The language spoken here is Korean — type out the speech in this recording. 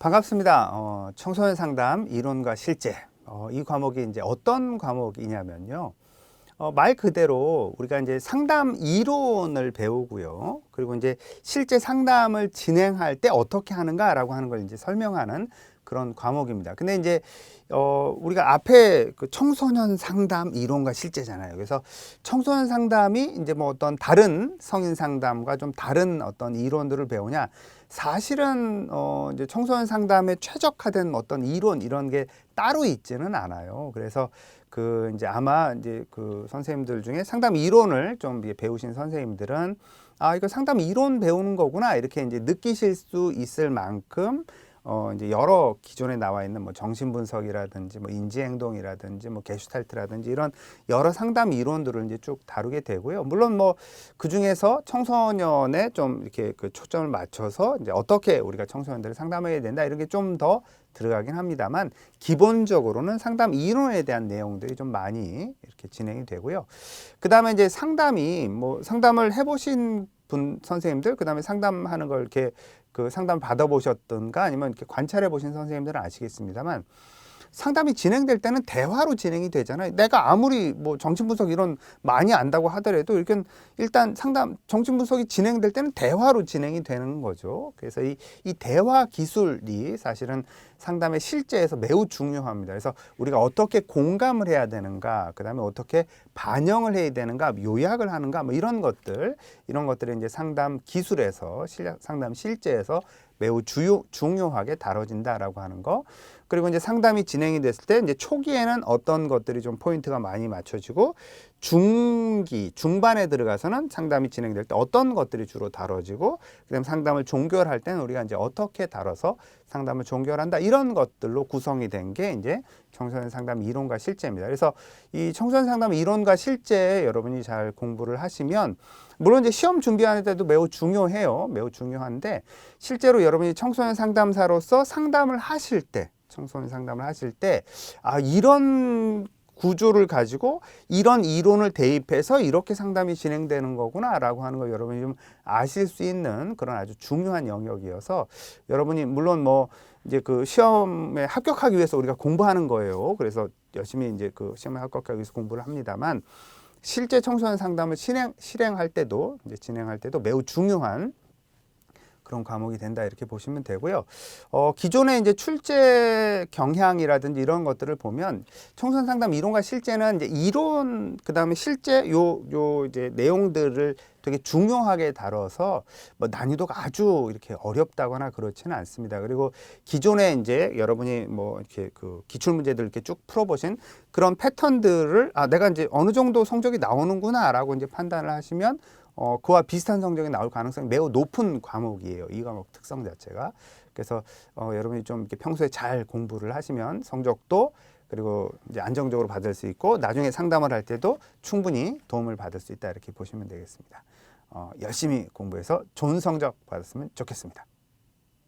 반갑습니다. 청소년 상담 이론과 실제. 이 과목이 이제 어떤 과목이냐면요. 말 그대로 우리가 이제 상담 이론을 배우고요. 그리고 이제 실제 상담을 진행할 때 어떻게 하는가라고 하는 걸 이제 설명하는 그런 과목입니다. 근데 이제 우리가 앞에 그 청소년 상담 이론과 실제잖아요. 그래서 청소년 상담이 이제 뭐 어떤 다른 성인 상담과 좀 다른 어떤 이론들을 배우냐? 사실은 이제 청소년 상담에 최적화된 어떤 이론 이런 게 따로 있지는 않아요. 그래서 그 이제 아마 이제 그 선생님들 중에 상담 이론을 좀 배우신 선생님들은 이거 상담 이론 배우는 거구나 이렇게 이제 느끼실 수 있을 만큼 이제 여러 기존에 나와 있는 뭐 정신분석이라든지 뭐 인지행동이라든지 뭐 게슈탈트라든지 이런 여러 상담 이론들을 이제 쭉 다루게 되고요. 물론 뭐 그 중에서 청소년에 좀 이렇게 그 초점을 맞춰서 이제 어떻게 우리가 청소년들을 상담해야 된다 이런 게 좀 더 들어가긴 합니다만 기본적으로는 상담 이론에 대한 내용들이 좀 많이 이렇게 진행이 되고요. 그 다음에 이제 상담이 뭐 상담을 해보신 분 선생님들 그 다음에 상담하는 걸 이렇게 그 상담 받아보셨던가 아니면 이렇게 관찰해 보신 선생님들은 아시겠습니다만 상담이 진행될 때는 대화로 진행이 되잖아요. 내가 아무리 뭐 정신분석 이런 많이 안다고 하더라도 이렇게 일단 상담 정신분석이 진행될 때는 대화로 진행이 되는 거죠. 그래서 이 대화 기술이 사실은 상담의 실제에서 매우 중요합니다. 그래서 우리가 어떻게 공감을 해야 되는가, 그 다음에 어떻게 반영을 해야 되는가, 요약을 하는가, 뭐 이런 것들이 이제 상담 기술에서 상담 실제에서 매우 중요하게 다뤄진다라고 하는 거. 그리고 이제 상담이 진행이 됐을 때 이제 초기에는 어떤 것들이 좀 포인트가 많이 맞춰지고 중반에 들어가서는 상담이 진행될 때 어떤 것들이 주로 다뤄지고 그다음 상담을 종결할 때는 우리가 이제 어떻게 다뤄서 상담을 종결한다 이런 것들로 구성이 된 게 이제 청소년 상담 이론과 실제입니다. 그래서 이 청소년 상담 이론과 실제 여러분이 잘 공부를 하시면 물론 이제 시험 준비하는 데도 매우 중요해요. 매우 중요한데 실제로 여러분이 청소년 상담사로서 상담을 하실 때 청소년 상담을 하실 때 이런 구조를 가지고 이런 이론을 대입해서 이렇게 상담이 진행되는 거구나 라고 하는 걸 여러분이 좀 아실 수 있는 그런 아주 중요한 영역이어서 여러분이 물론 뭐 이제 그 시험에 합격하기 위해서 우리가 공부하는 거예요. 그래서 열심히 이제 그 시험에 합격하기 위해서 공부를 합니다만 실제 청소년 상담을 진행할 때도 매우 중요한 그런 과목이 된다 이렇게 보시면 되고요. 기존의 이제 출제 경향이라든지 이런 것들을 보면 청소년 상담 이론과 실제는 이제 이론 그다음에 실제 요 이제 내용들을 되게 중요하게 다뤄서 뭐 난이도가 아주 이렇게 어렵다거나 그렇지는 않습니다. 그리고 기존에 이제 여러분이 뭐 이렇게 그 기출 문제들 이렇게 쭉 풀어보신 그런 패턴들을 내가 이제 어느 정도 성적이 나오는구나라고 이제 판단을 하시면 그와 비슷한 성적이 나올 가능성이 매우 높은 과목이에요. 이 과목 특성 자체가. 그래서 여러분이 좀 이렇게 평소에 잘 공부를 하시면 성적도 그리고 이제 안정적으로 받을 수 있고 나중에 상담을 할 때도 충분히 도움을 받을 수 있다 이렇게 보시면 되겠습니다. 열심히 공부해서 좋은 성적 받았으면 좋겠습니다.